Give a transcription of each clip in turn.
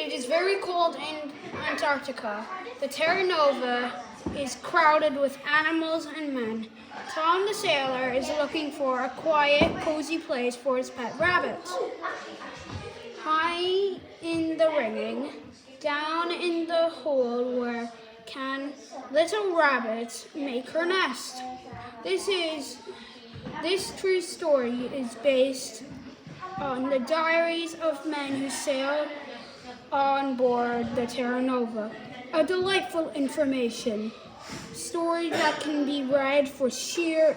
It is very cold in Antarctica. The Terra Nova is crowded with animals and men. Tom the sailor is looking for a quiet, cozy place for his pet rabbit. High in the rigging, down in the hole where can little rabbit make her nest. This true story is based on the diaries of men who sailed on board the Terra Nova. A delightful information story that can be read for sheer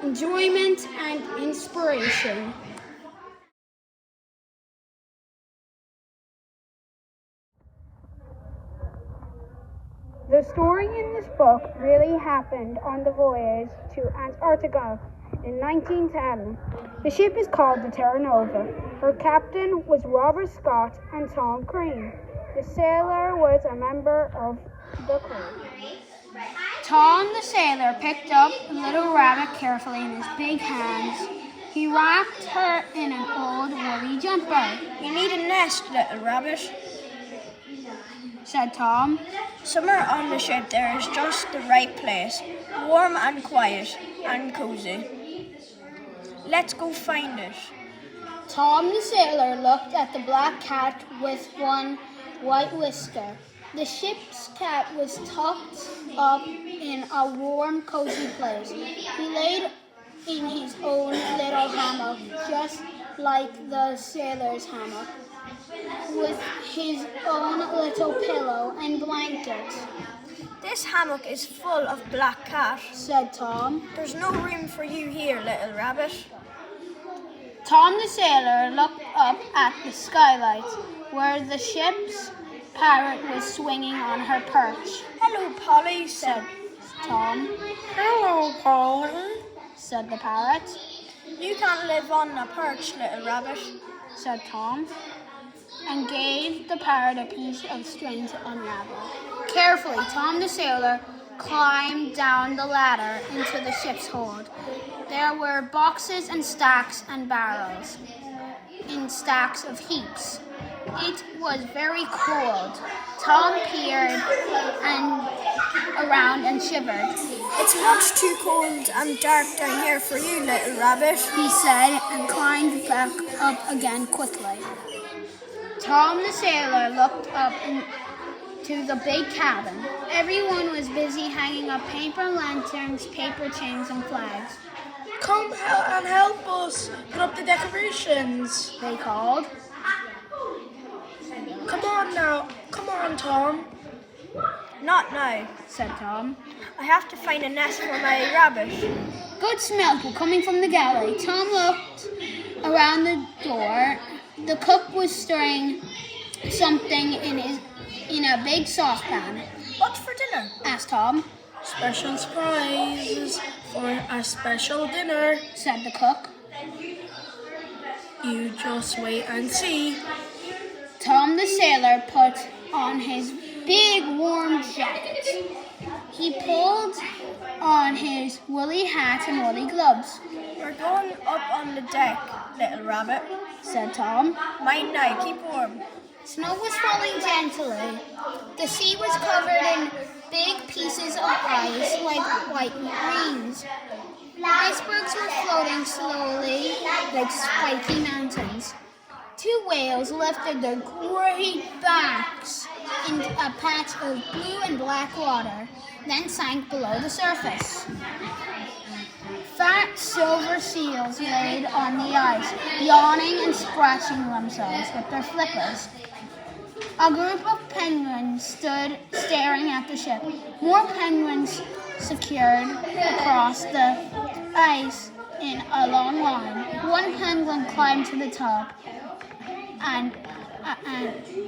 enjoyment and inspiration. The story in this book really happened on the voyage to Antarctica in 1910. The ship is called the Terra Nova. Her captain was Robert Scott and Tom Crean. The sailor was a member of the crew. Tom the sailor picked up a little rabbit carefully in his big hands. He wrapped her in an old woolly jumper. "You need a nest, little rabbit," said Tom. "Somewhere on the ship there is just the right place, warm and quiet and cozy. Let's go find it." Tom the sailor looked at the black cat with one white whisker. The ship's cat was tucked up in a warm, cozy place. He laid in his own little hammock, just like the sailor's hammock, with his own little pillow and blanket. "This hammock is full of black cat," said Tom. "There's no room for you here, little rabbit." Tom the sailor looked up at the skylight, where the ship's parrot was swinging on her perch. "Hello, Polly," said Tom. "Hello, Polly," said the parrot. "You can't live on a perch, little rabbit," said Tom, and gave the parrot a piece of string to unravel. Carefully, Tom the sailor climbed down the ladder into the ship's hold. There were boxes and stacks and barrels in stacks of heaps. It was very cold. Tom peered around and shivered. "It's much too cold and dark down here for you, little rabbit," he said, and climbed back up again quickly. Tom the sailor looked up into the big cabin. Everyone was busy hanging up paper lanterns, paper chains, and flags. "Come and help us put up the decorations," they called. "Come on now. Come on, Tom." "Not now," said Tom. "I have to find a nest for my rabbit." Good smells were coming from the galley. Tom looked around the door. The cook was stirring something in a big saucepan. "What's for dinner?" asked Tom. "Special surprises for a special dinner," said the cook. "You just wait and see." Tom the sailor put on his big warm jacket. He pulled on his woolly hat and woolly gloves. "We're going up on the deck, little rabbit," said Tom. "Mind now, keep warm." Snow was falling gently. The sea was covered in big pieces of ice like white greens. Icebergs were floating slowly like spiky mountains. Two whales lifted their great backs in a patch of blue and black water, then sank below the surface. Fat silver seals laid on the ice, yawning and scratching themselves with their flippers. A group of penguins stood staring at the ship. More penguins secured across the ice in a long line. One penguin climbed to the top and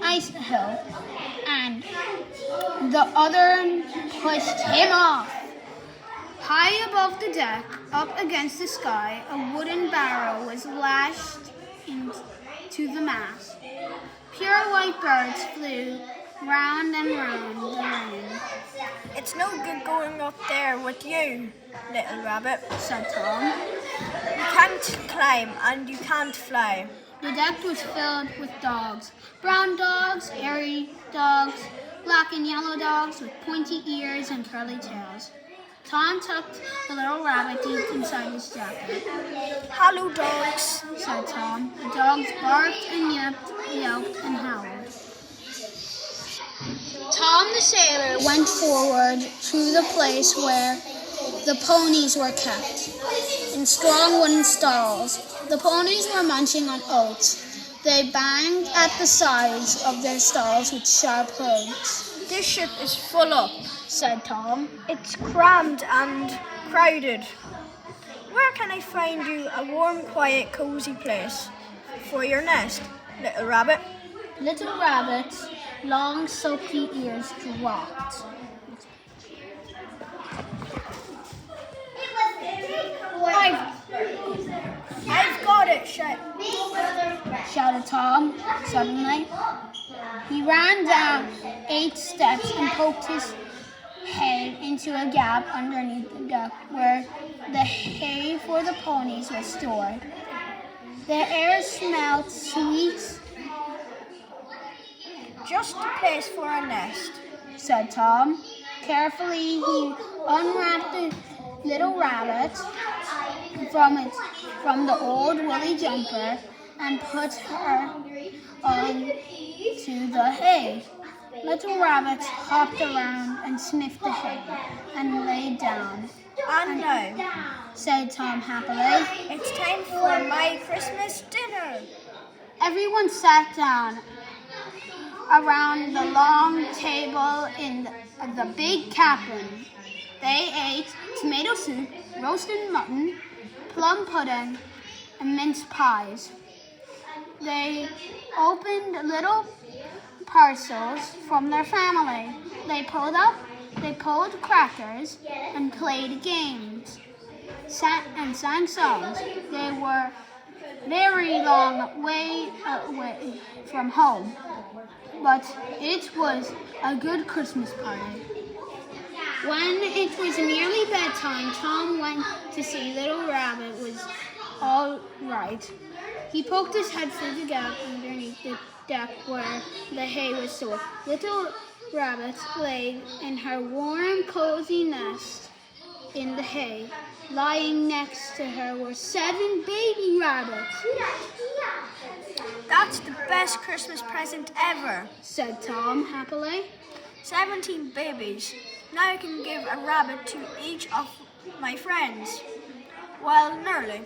ice hill, and the other pushed him off. High above the deck, up against the sky, a wooden barrel was lashed into the mast. Pure white birds flew round and round the room. "It's no good going up there with you, little rabbit," said Tom. "You can't climb and you can't fly." The deck was filled with dogs. Brown dogs, airy dogs, black and yellow dogs with pointy ears and curly tails. Tom tucked the little rabbit deep inside his jacket. "Hello, dogs," said Tom. The dogs barked and yelped and howled. Tom the sailor went forward to the place where the ponies were kept, in strong wooden stalls. The ponies were munching on oats. They banged at the sides of their stalls with sharp hooves. "This ship is full up," said Tom. "It's crammed and crowded. Where can I find you a warm, quiet, cozy place for your nest, little rabbit?" Little Rabbit's long, silky ears dropped. I've got it, shouted Tom suddenly. He ran down 8 steps and poked his head into a gap underneath the deck where the hay for the ponies was stored. The air smelled sweet. "Just the place for a nest," said Tom. Carefully, he unwrapped the little rabbit from the old woolly jumper and put her on to the hay. Little Rabbit hopped around and sniffed the hay and lay down. "And now," said Tom happily, "it's time for my Christmas dinner." everyone sat down around the long table in the big cabin. They ate tomato soup, roasted mutton, plum pudding, and mince pies. They opened little parcels from their family. They pulled crackers and played games and sang songs. They were very long way away from home, but it was a good Christmas party. When it was nearly bedtime, Tom went to see Little Rabbit was all right. He poked his head through the gap underneath the deck where the hay was stored. Little Rabbit lay in her warm, cozy nest in the hay. Lying next to her were 7 baby rabbits. "That's the best Christmas present ever," said Tom happily. 17 babies. Now I can give a rabbit to each of my friends." "Well, nearly."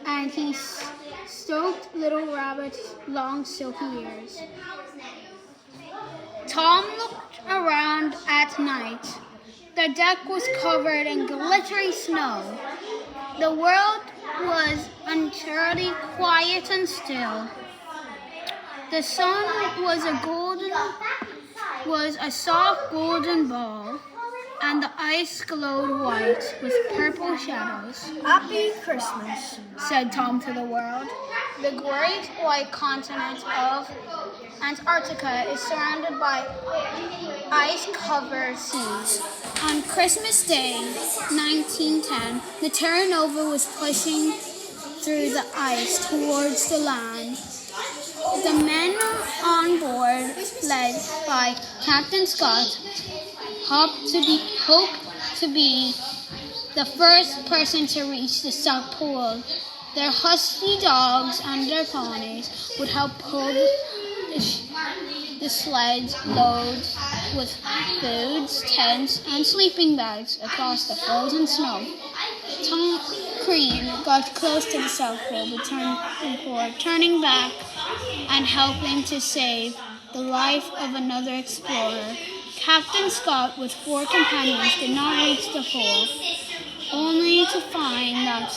And he stroked Little Rabbit's long, silky ears. Tom looked around at night. The deck was covered in glittery snow. The world was utterly quiet and still. The sun was a soft golden ball, and the ice glowed white with purple shadows. "Happy Christmas," said Tom to the world. The great white continent of Antarctica is surrounded by ice-covered seas. On Christmas Day, 1910, the Terra Nova was pushing through the ice towards the land. The men on board, led by Captain Scott, hoped to be the first person to reach the South Pole. Their husky dogs and their ponies would help pull the sleds loaded with foods, tents, and sleeping bags across the frozen snow. Tom Crean got close to the South Pole before turning back and helping to save the life of another explorer. Captain Scott, with 4 companions, did not reach the pole, only to find that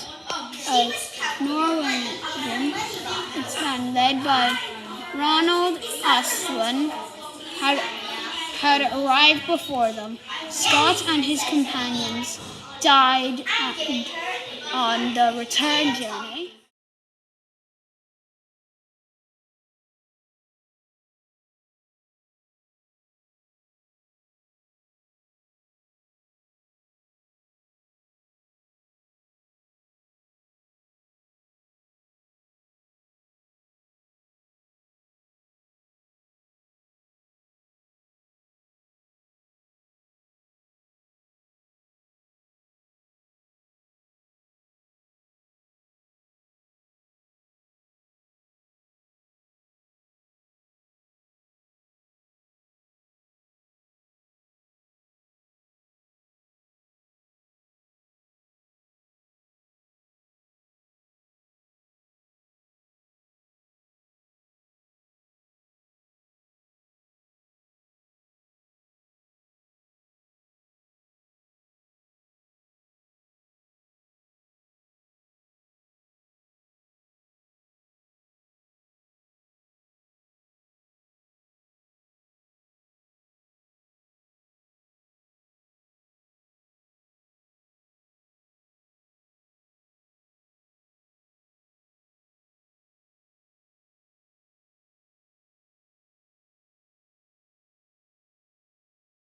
a Norwegian band led by Ronald Asplund had arrived before them. Scott and his companions died on the return journey.